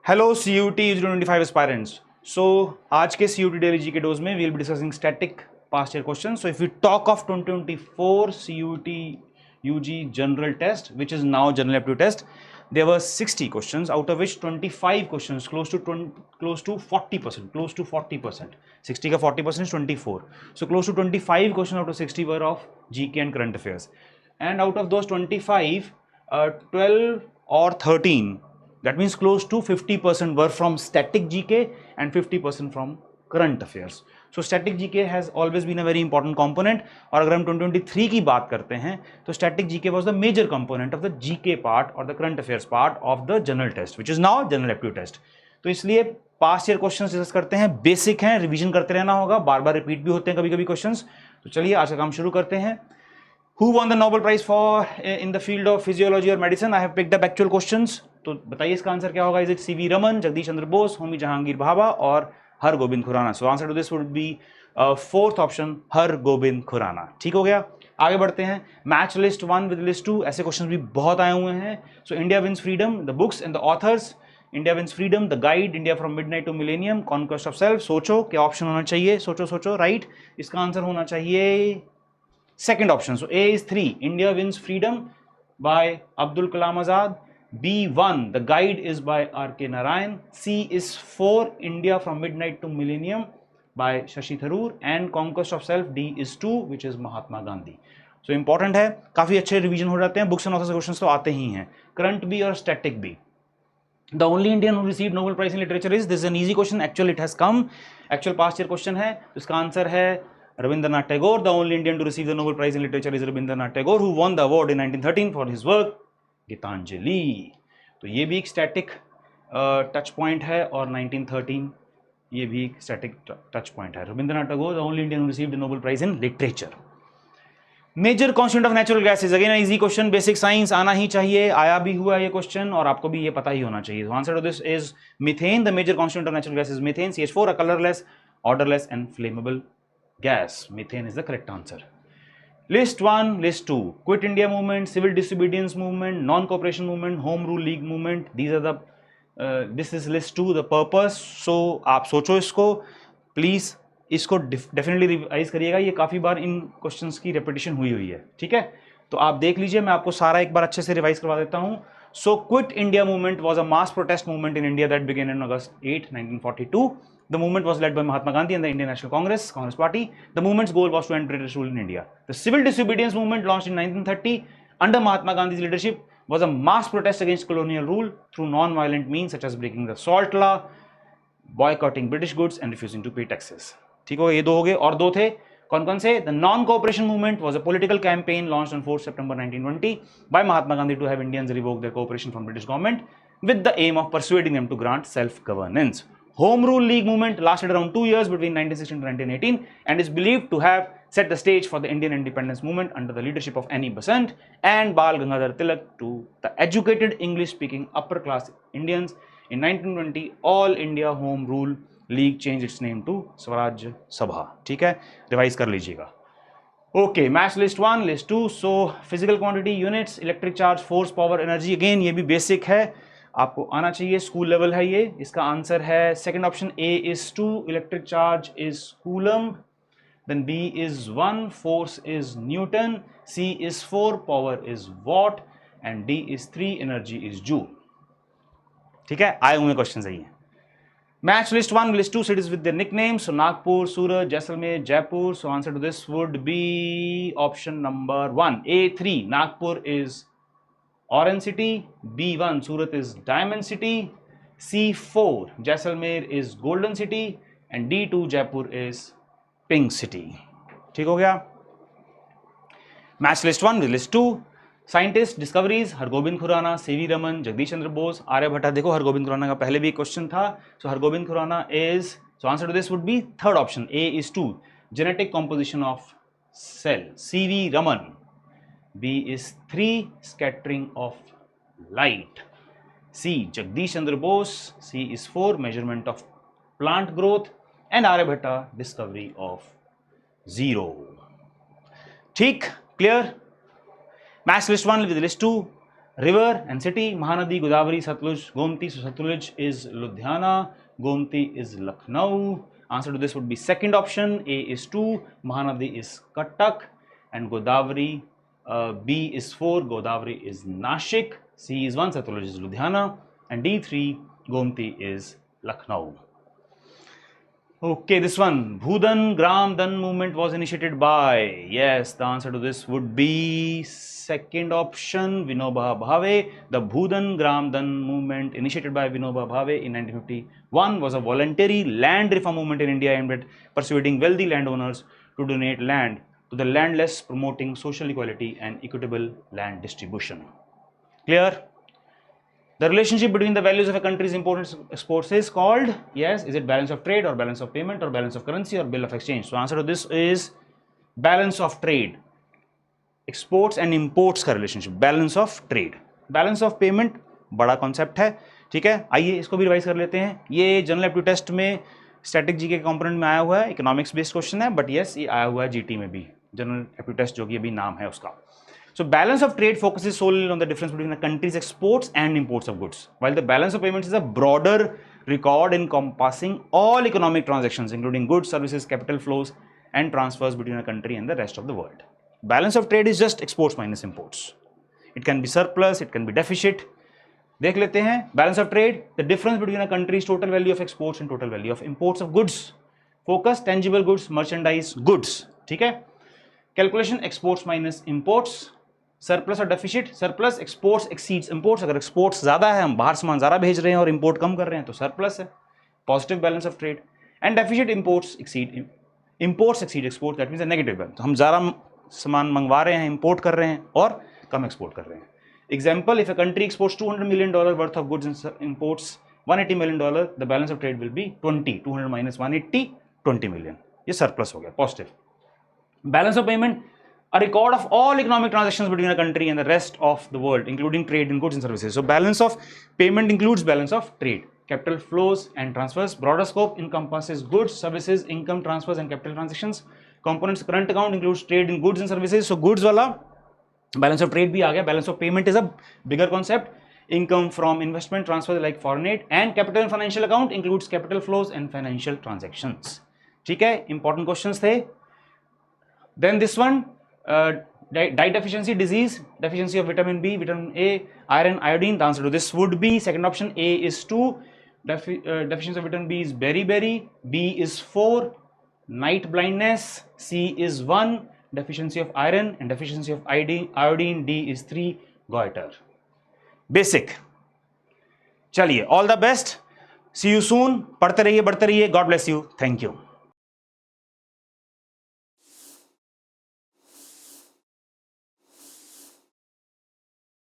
Hello CUT 025 aspirants. सो आज के CUT daily GK dose में we will be discussing static past year question. So if you talk of 2024 CUT UG general test, which is now general aptitude test, there were 60 questions, out of which 25 questions, close to 40%. 60 का 40% is 24. So close to 25 questions out of 60 were of GK and current affairs. And out of those 25, 12 or 13, that means close to 50% were from static GK and 50% from current affairs. So static GK has always been a very important component. और अगर हम 2023 की बात करते हैं तो static GK was the major component of the GK part or the current affairs part of the general test, which is now general aptitude test. तो इसलिए पास्ट ईयर क्वेश्चंस डिस्कस करते हैं, बेसिक हैं, रिवीजन करते रहना होगा, बार बार repeat भी होते हैं कभी कभी क्वेश्चंस. तो चलिए आज का काम शुरू करते हैं. Who won the Nobel Prize for in the field of physiology or medicine? I have picked up actual questions. तो बताइए इसका आंसर क्या होगा. Is it CV Raman, Jagdish Chandra Bose, Homi Jehangir Bhabha और Har Gobind Khorana. So answer to this would be fourth option, Har Gobind Khorana. ठीक हो गया. आगे बढ़ते हैं. मैच लिस्ट 1 विद लिस्ट 2, ऐसे क्वेश्चन भी बहुत आए हुए हैं. So India wins freedom, the books and the authors. India wins freedom, the guide, India from midnight to millennium, conquest of self. सोचो क्या ऑप्शन होना चाहिए, सोचो सोचो. राइट, इसका आंसर होना चाहिए second option. So A is 3, India wins freedom by Abdul Kalam Azad. B1, the guide is by R.K. Narayan. C is 4, India from midnight to millennium by Shashi Tharoor. And conquest of self, D is 2, which is Mahatma Gandhi. So important है, काफी अच्छे revision हो जाते हैं. Books and authors questions तो आते ही हैं. Current भी और स्टैटिक भी. The only Indian who received Nobel Prize in Literature is, this is an easy question, actually it has come, actual past year question है. इसका आंसर है Rabindranath Tagore. The only Indian to receive the Nobel Prize in Literature is Rabindranath Tagore, who won the award in 1913 for his work Gitanjali. तो ये भी एक static touch point है और 1913 ये भी एक स्टैटिक टच पॉइंट है. Rabindranath Tagore, the only Indian who received Nobel prize in literature. Major constituent of natural gases, again easy question, basic science आना ही चाहिए. आया भी हुआ ये क्वेश्चन और आपको भी ये पता ही होना चाहिए. Answer to this is methane. The major constituent of natural gas is methane. CH4, a colorless, odorless and flammable gas. Methane is the correct answer. List 1, list 2, Quit India movement, civil disobedience movement, non-cooperation movement, home rule league movement. These are the this is list 2, the purpose. So आप सोचो इसको please, इसको definitely revise करिएगा. ये काफी बार इन questions की repetition हुई है. ठीक है, तो आप देख लीजिए, मैं आपको सारा एक बार अच्छे से रिवाइज करवा देता हूं. So Quit India movement was a mass protest movement in India that began on August 8, 1942. The movement was led by Mahatma Gandhi and the Indian National Congress Party. The movement's goal was to end British rule in India. The civil disobedience movement, launched in 1930 under Mahatma Gandhi's leadership, was a mass protest against colonial rule through non-violent means such as breaking the salt law, boycotting British goods and refusing to pay taxes. ठीक हो गए, ये दो हो गए. और दो थे, कौन कौन से? The non-cooperation movement was a political campaign launched on 4 September 1920 by Mahatma Gandhi to have Indians revoke their cooperation from British government with the aim of persuading them to grant self-governance. Home Rule League movement lasted around 2 years between 1916 to 1918 and is believed to have set the stage for the Indian independence movement under the leadership of Annie Besant and Bal Gangadhar Tilak to the educated English-speaking upper-class Indians. In 1920, All India Home Rule League changed its name to Swaraj Sabha. ठीक है, revise कर लीजिएगा. Okay, match list 1, list 2. So physical quantity, units, electric charge, force, power, energy. Again ये भी basic है, आपको आना चाहिए, स्कूल लेवल है ये. इसका आंसर है second option, A is 2, electric charge is coulomb. Then B is 1, force is Newton. C is 4, power is watt. and D is 3, energy is joule. ठीक है, आए हुए क्वेश्चन सही है. Match list 1, list 2 cities with their nicknames. So Nagpur, Surat, Jaisalmer, Jaipur. So answer to this would be option number 1. A3, Nagpur is Orange City. B1, Surat is Diamond City. C4, Jaisalmer is Golden City. And D2, Jaipur is Pink City. ठीक हो गया. Match list 1 with list 2. Scientist discoveries, Hargobind Khorana, CV Raman, Jagdish Chandra Bose, Aryabhatta. देखो हरगोबिंद खुराना का पहले भी एक question था. So Hargobind Khorana is, so answer to this would be third option, A is 2, genetic composition of cell. CV Raman. B is 3, scattering of light. C, Jagdish Chandra Bose. C is 4, measurement of plant growth. and Aryabhatta, discovery of zero. ठीक, clear. Match list 1 with list 2. River and city, Mahanadi, Godavari, Satluj, Gomti. So Satluj is Ludhiana, Gomti is Lucknow. Answer to this would be second option. A is 2, Mahanadi is Cuttack, and Godavari, B is 4, Godavari is Nashik, C is 1, Satluj is Ludhiana, and D3, Gomti is Lucknow. Okay, this one, Bhudan Gram Dan movement was initiated by, yes, the answer to this would be second option, Vinoba Bhave. The Bhudan Gram Dan movement initiated by Vinoba Bhave in 1951 was a voluntary land reform movement in India aimed at persuading wealthy landowners to donate land to the landless, promoting social equality and equitable land distribution. Clear? The relationship between the values of a country's imports and exports is called, yes, is it balance of trade or balance of payment or balance of currency or bill of exchange? So answer to this is balance of trade. Exports and imports का relationship, balance of trade. Balance of payment बड़ा concept है, ठीक है. आइए इसको भी revise कर लेते हैं. ये जनरल एप्टीट्यूड टेस्ट में स्टैटिक जीके के कंपोनेंट में आया हुआ है, इकोनॉमिक्स बेस्ड क्वेश्चन है, बट यस ये आया हुआ है जीटी में भी, जनरल एप्टीट्यूड टेस्ट जो कि अभी नाम है उसका. So balance of trade focuses solely on the difference between a country's exports and imports of goods, while the balance of payments is a broader record encompassing all economic transactions, including goods, services, capital flows, and transfers between a country and the rest of the world. Balance of trade is just exports minus imports. It can be surplus, it can be deficit. देख लेते हैं balance of trade, the difference between a country's total value of exports and total value of imports of goods. Focus tangible goods, merchandise, goods. ठीक है? Calculation exports minus imports. Surplus और deficit, surplus exports exceeds imports. अगर exports ज़्यादा है, हम बाहर सामान ज़्यादा भेज रहे हैं और इंपोर्ट कम कर रहे हैं तो सरप्लस है, positive balance of trade. And deficit imports exceed export, that means a negative balance. हम ज़्यादा सामान मंगवा रहे हैं, इंपोर्ट कर रहे हैं और कम एक्सपोर्ट कर रहे हैं. Example, if a country exports $200 million worth of goods and imports $180 million, the balance of trade will be 200 minus 180, 20 million. ये सरप्लस हो गया, positive. Balance of payment, a record of all economic transactions between a country and the rest of the world, including trade in goods and services. So balance of payment includes balance of trade, capital flows and transfers. Broader scope encompasses goods, services, income transfers and capital transactions. Components current account includes trade in goods and services. So goods wala balance of trade bhi aa gaya. Balance of payment is a bigger concept. Income from investment transfers like foreign aid, and capital and financial account includes capital flows and financial transactions. ठीक है, important questions थे. Then this one, diet deficiency disease, deficiency of vitamin B, vitamin A, iron, iodine. The answer to this would be second option. A is 2, deficiency of vitamin B is beriberi, B is 4, night blindness, C is 1, deficiency of iron, and deficiency of iodine, D is 3, goiter. Basic. चलिए, all the best, see you soon. पढ़ते रहिए, बढ़ते रहिए. God bless you. Thank you.